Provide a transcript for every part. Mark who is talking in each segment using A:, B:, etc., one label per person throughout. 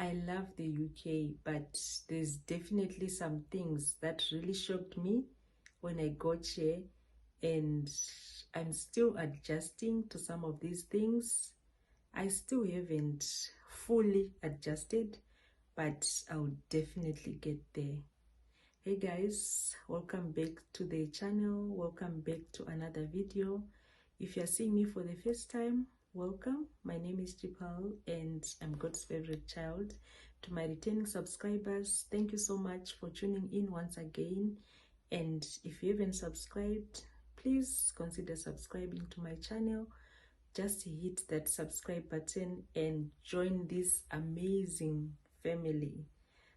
A: I love the UK, but there's definitely some things that really shocked me when I got here, and I'm still adjusting to some of these things. I still haven't fully adjusted, but I'll definitely get there. Hey guys, welcome back to the channel. Welcome back to another video. If you're seeing me for the first time, welcome. My name is Chipal and I'm God's favorite child. To my returning subscribers, thank you so much for tuning in once again. And if you haven't subscribed, please consider subscribing to my channel. Just hit that subscribe button and join this amazing family.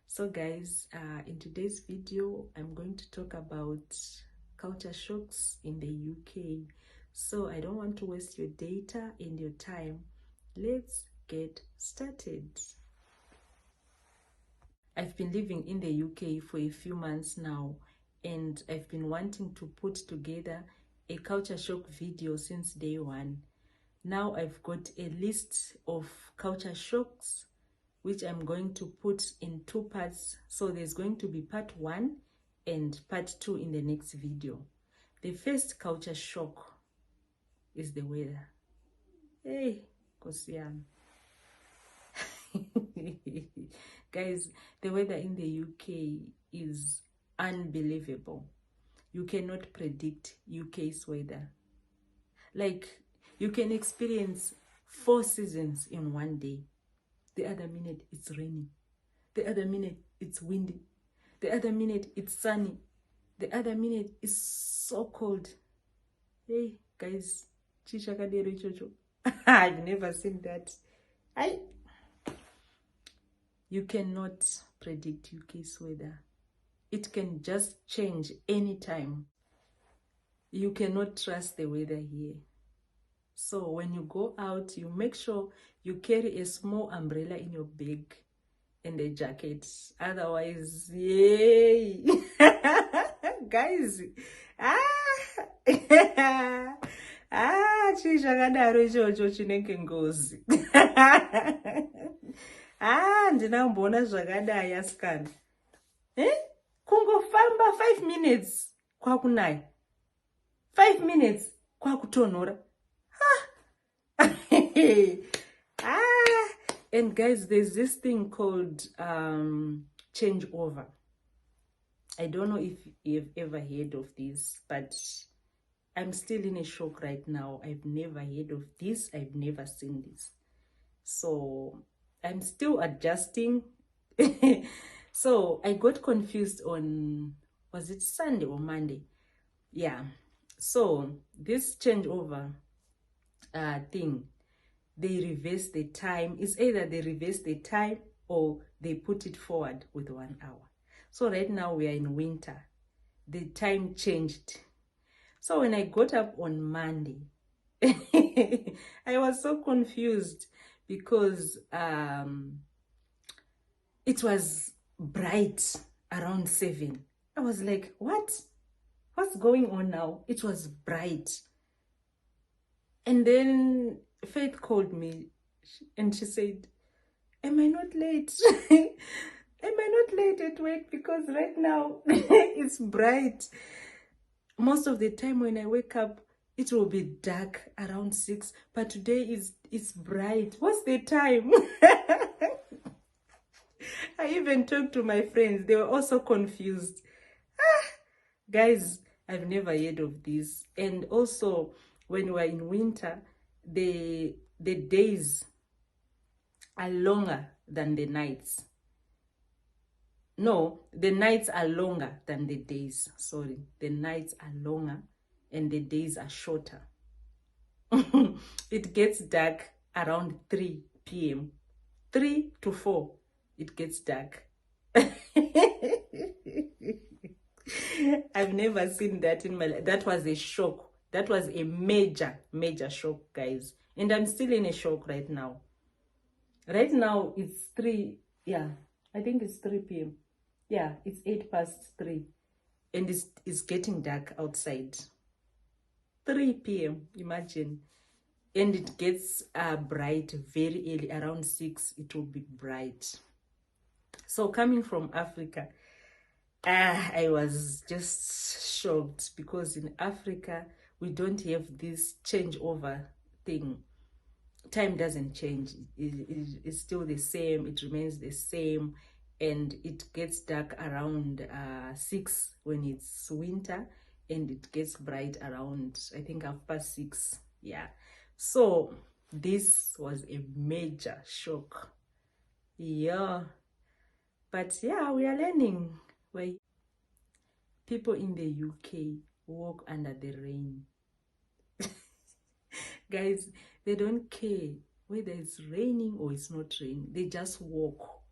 A: So guys, in today's video, I'm going to talk about culture shocks in the UK. So I don't want to waste your data and your time. Let's get started. I've been living in the UK for a few months now, and I've been wanting to put together a culture shock video since day one. Now I've got a list of culture shocks which I'm going to put in two parts. So there's going to be part 1 and part 2 in the next video. The first culture shock is the weather. Hey, Kosiam. Guys, the weather in the UK is unbelievable. You cannot predict UK's weather. Like, you can experience 4 seasons in one day. The other minute it's raining. The other minute it's windy. The other minute it's sunny. The other minute it's so cold. Hey guys, I've never seen that. You cannot predict UK's weather. It can just change anytime. You cannot trust the weather here. So when you go out, you make sure you carry a small umbrella in your bag and a jacket. Otherwise, yay! Guys, chishakadaro ichocho chinenge ngozi. Ndinambona zvakadai asikana. Kungofamba 5 minutes kwakunaya. 5 minutes kwakutonhora. And guys, there's this thing called changeover. I don't know if you've ever heard of this, but I'm still in a shock right now. I've never heard of this. I've never seen this. So I'm still adjusting. So I got confused on, was it Sunday or Monday? Yeah. So this changeover thing, they reverse the time. It's either they reverse the time or they put it forward with 1 hour. So right now we are in winter. The time changed. So when I got up on Monday, I was so confused because it was bright around 7. I was like, what's going on now? It was bright. And then Faith called me and she said, am I not late? Am I not late at work? Because right now it's bright. Most of the time when I wake up, it will be dark around 6. But today it's bright. What's the time? I even talked to my friends. They were also confused. Guys, I've never heard of this. And also, when we're in winter, the days are longer than the nights. No, the nights are longer than the days. Sorry, the nights are longer and the days are shorter. It gets dark around 3 p.m. 3 to 4, it gets dark. I've never seen that in my life. That was a shock. That was a major shock, guys. And I'm still in a shock right now. Right now, it's 3, yeah, I think it's 3 p.m. Yeah, it's 3:08. And it's getting dark outside. 3 p.m., imagine. And it gets bright very early, around 6, it will be bright. So coming from Africa, I was just shocked, because in Africa we don't have this changeover thing. Time doesn't change. It's still the same. It remains the same, and it gets dark around 6 when it's winter, and it gets bright around, I think, 6:30. Yeah. So this was a major shock. Yeah. But yeah, we are learning. Where people in the UK walk under the rain. Guys, they don't care whether it's raining or it's not raining. They just walk.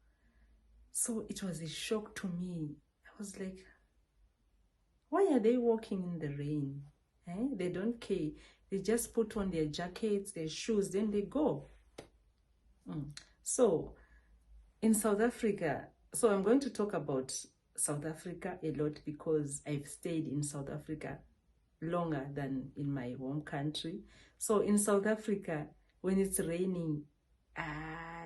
A: So it was a shock to me. I was like, why are they walking in the rain? They don't care. They just put on their jackets, their shoes, then they go. So in South Africa, so I'm going to talk about South Africa a lot, because I've stayed in South Africa longer than in my home country. So in South Africa, when it's raining,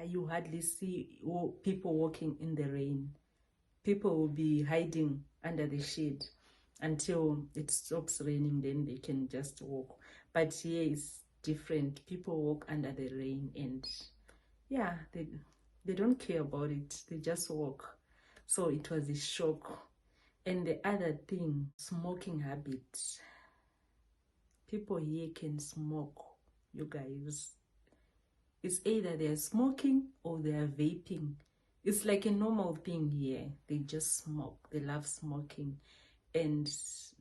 A: you hardly see people walking in the rain. People will be hiding under the shade until it stops raining, then they can just walk. But here it's different. People walk under the rain, and yeah, they don't care about it. They just walk. So it was a shock. And the other thing, smoking habits. People here can smoke, you guys. It's either they're smoking or they're vaping. It's like a normal thing here. They just smoke. They love smoking. And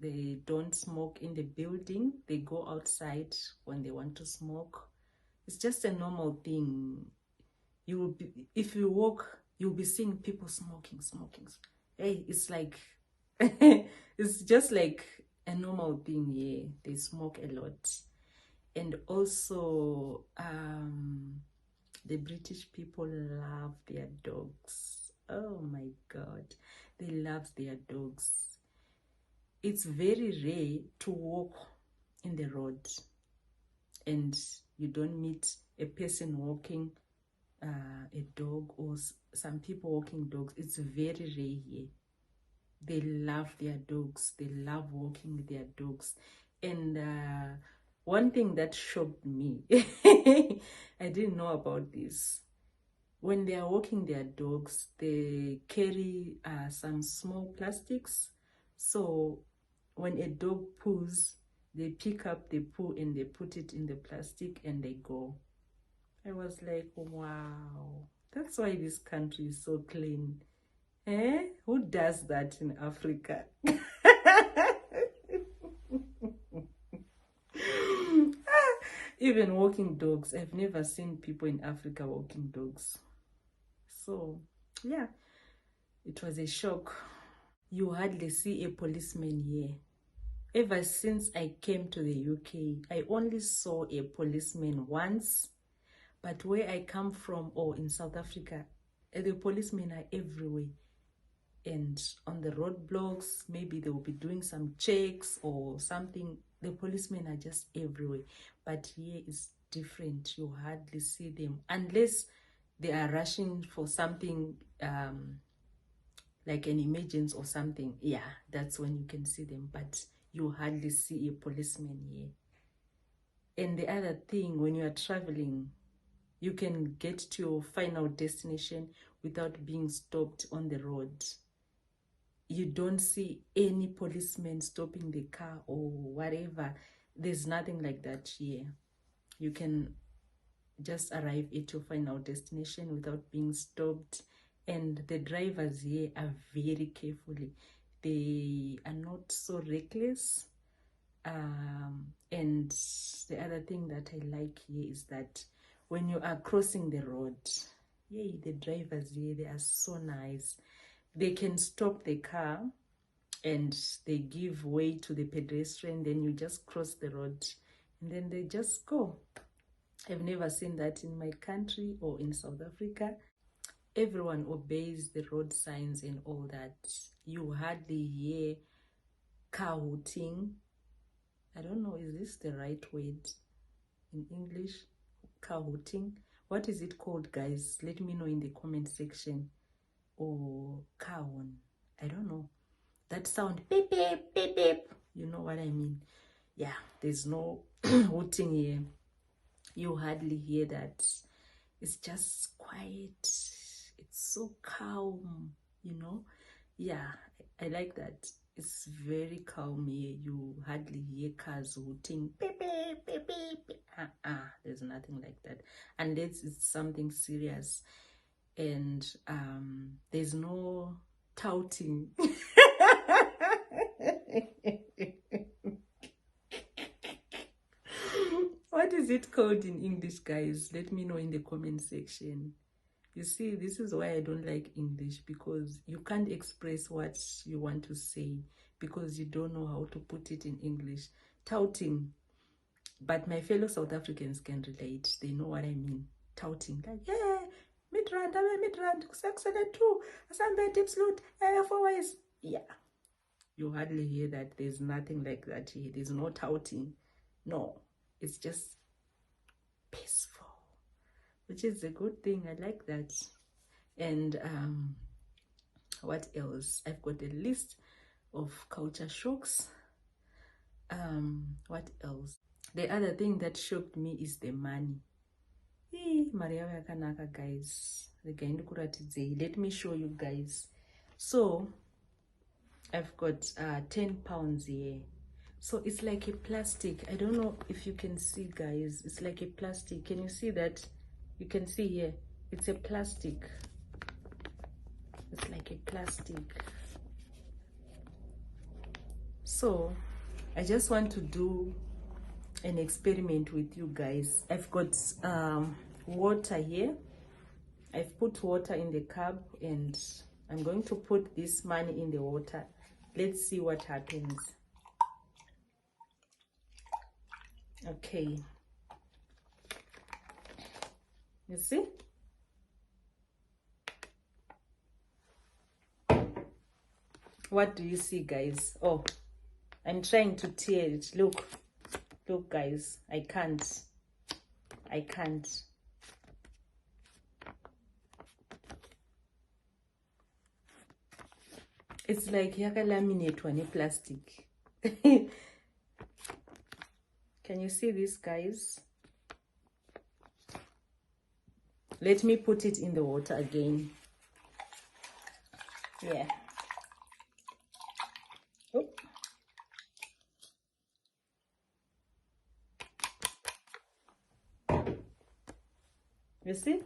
A: they don't smoke in the building. They go outside when they want to smoke. It's just a normal thing. You will be, if you walk, you'll be seeing people smoking. Hey, it's like, it's just like a normal thing here. They smoke a lot. And also, the British people love their dogs. Oh my God, they love their dogs. It's very rare to walk in the road and you don't meet a person walking a dog, or some people walking dogs. It's very rare here. They love their dogs. They love walking their dogs. And one thing that shocked me, I didn't know about this. When they are walking their dogs, they carry some small plastics. So when a dog poos, they pick up the poo and they put it in the plastic and they go. I was like, wow, that's why this country is so clean. Who does that in Africa? Even walking dogs. I've never seen people in Africa walking dogs. So, yeah, it was a shock. You hardly see a policeman here. Ever since I came to the UK, I only saw a policeman once. But where I come from, or in South Africa, the policemen are everywhere. And on the roadblocks, maybe they will be doing some checks or something. The policemen are just everywhere. But here is different. You hardly see them unless they are rushing for something, like an emergency or something. Yeah, that's when you can see them. But you hardly see a policeman here. And the other thing, when you are traveling, you can get to your final destination without being stopped on the road. You don't see any policemen stopping the car or whatever. There's nothing like that here. You can just arrive at your final destination without being stopped. And the drivers here are very careful. They are not so reckless. And the other thing that I like here is that when you are crossing the road, yay, the drivers here, they are so nice. They can stop the car and they give way to the pedestrian, then you just cross the road and then they just go. I've never seen that in my country or in South Africa. Everyone obeys the road signs and all that. You hardly hear car hooting. I don't know, is this the right word in English? Car hooting. What is it called, guys? Let me know in the comment section. or kawon. I don't know. That sound, beep, beep, beep, beep. You know what I mean? Yeah, there's no hooting here. You hardly hear that. It's just quiet. It's so calm, you know? Yeah, I like that. It's very calm here. You hardly hear cars hooting. Beep, beep, beep, beep. There's nothing like that. Unless it's something serious. And there's no touting. What is it called in English, guys? Let me know in the comment section. You see, this is why I don't like English, because you can't express what you want to say because you don't know how to put it in English. Touting. But my fellow South Africans can relate. They know what I mean. Touting. Like, yeah, Midrand, I'm a Midrand, excellent too. Asambe absolute, for ways. Yeah. You hardly hear that. There's nothing like that here. There's no touting. No. It's just peaceful, which is a good thing. I like that. And what else? I've got a list of culture shocks. What else? The other thing that shocked me is the money. Mari yavo yakanaka, guys. Let me show you guys. So I've got 10 pounds here. So it's like a plastic. I don't know if you can see, guys. It's like a plastic. Can you see that? You can see here. It's a plastic. It's like a plastic. So I just want to do an experiment with you guys. I've got water here. I've put water in the cup and I'm going to put this money in the water. Let's see what happens. Okay. You see? What do you see, guys? Oh, I'm trying to tear it. Look, guys. I can't. It's like yakalaminate one plastic. Can you see this, guys? Let me put it in the water again. Yeah. Oh. You see?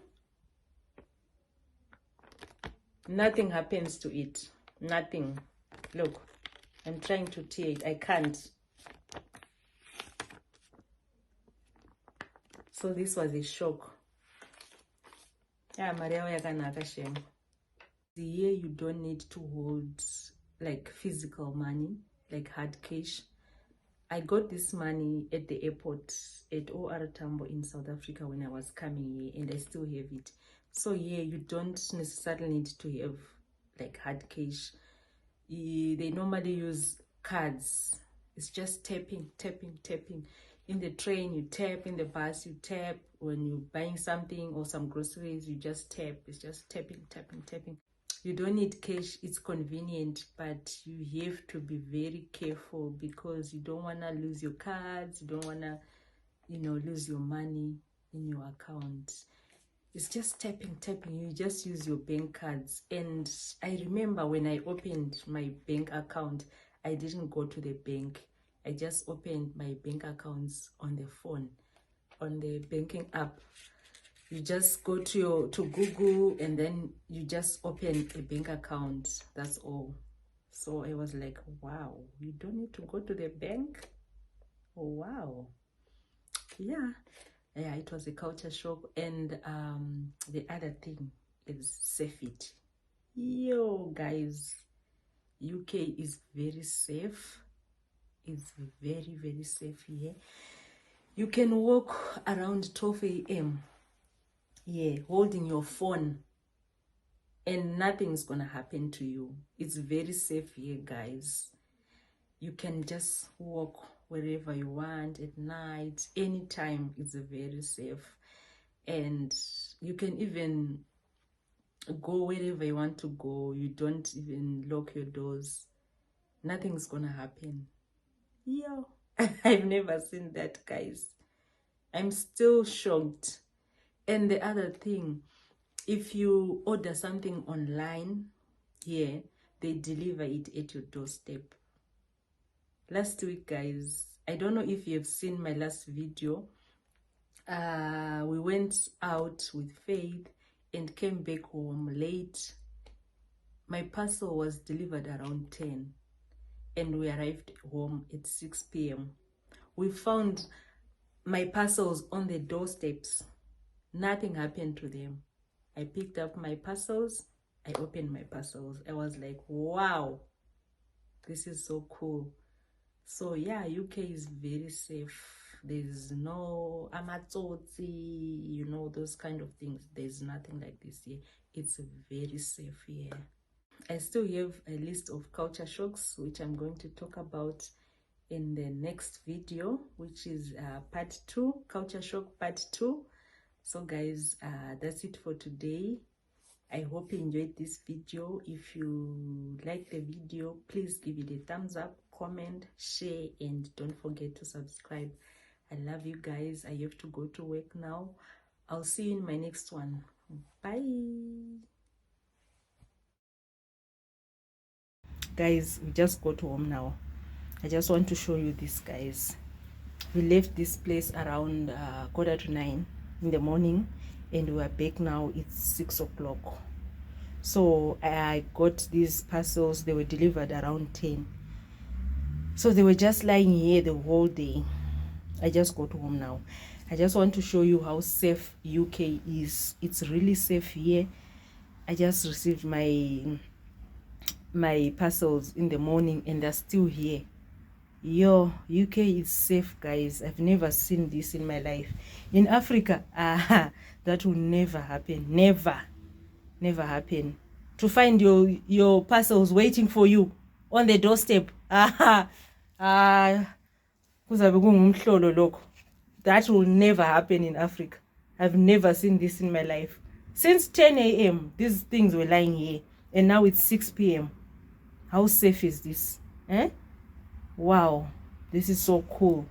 A: Nothing happens to it. Nothing. Look, I'm trying to tear it. I can't. So this was a shock. Yeah, Maria yakanaka shame. Here you don't need to hold like physical money, like hard cash. I got this money at the airport at OR Tambo in South Africa when I was coming here, and I still have it. So yeah, you don't necessarily need to have like hard cash. They normally use cards. It's just tapping. In the train you tap, in the bus you tap, when you're buying something or some groceries you just tap. It's just tapping. You don't need cash. It's convenient, but you have to be very careful because you don't want to lose your cards. You don't want to, lose your money in your account. It's just tapping. You just use your bank cards. And I remember when I opened my bank account, I didn't go to the bank. I just opened my bank accounts on the phone, on the banking app. You just go to Google and then you just open a bank account. That's all. So I was like, wow, you don't need to go to the bank. Oh, wow. Yeah, it was a culture shock. And the other thing is safety. Yo, guys, UK is very safe. It's very, very safe here. You can walk around 12 a.m. Yeah, holding your phone and nothing's gonna happen to you. It's very safe here, guys. You can just walk wherever you want at night, anytime. It's very safe. And you can even go wherever you want to go. You don't even lock your doors. Nothing's gonna happen. Yeah. I've never seen that, guys. I'm still shocked. And the other thing, if you order something online here, they deliver it at your doorstep. Last week, guys, I don't know if you've seen my last video. We went out with Faith and came back home late. My parcel was delivered around 10 and we arrived home at 6 p.m. We found my parcels on the doorsteps. Nothing happened to them. I picked up my parcels. I opened my parcels. I was like, wow, this is so cool. So yeah, UK is very safe. There's no amatsotsi, you know, those kind of things. There's nothing like this here. It's very safe here. I still have a list of culture shocks, which I'm going to talk about in the next video, which is part 2, culture shock part 2. So guys, that's it for today. I hope you enjoyed this video. If you like the video, please give it a thumbs up, comment, share, and don't forget to subscribe. I love you guys. I have to go to work now. I'll see you in my next one. Bye. Guys, we just got home now. I just want to show you this, guys. We left this place around 9:15 in the morning and we are back now. It's 6 o'clock. So I got these parcels. They were delivered around 10. So they were just lying here the whole day. I just got home now. I just want to show you how safe UK is. It's really safe here. I just received my parcels in the morning and they're still here. Yo, UK is safe, guys. I've never seen this in my life. In Africa, that will never happen. Never happen. To find your parcels waiting for you on the doorstep. That will never happen in Africa. I've never seen this in my life. Since 10 a.m., these things were lying here. And now it's 6 p.m. How safe is this? Wow, this is so cool.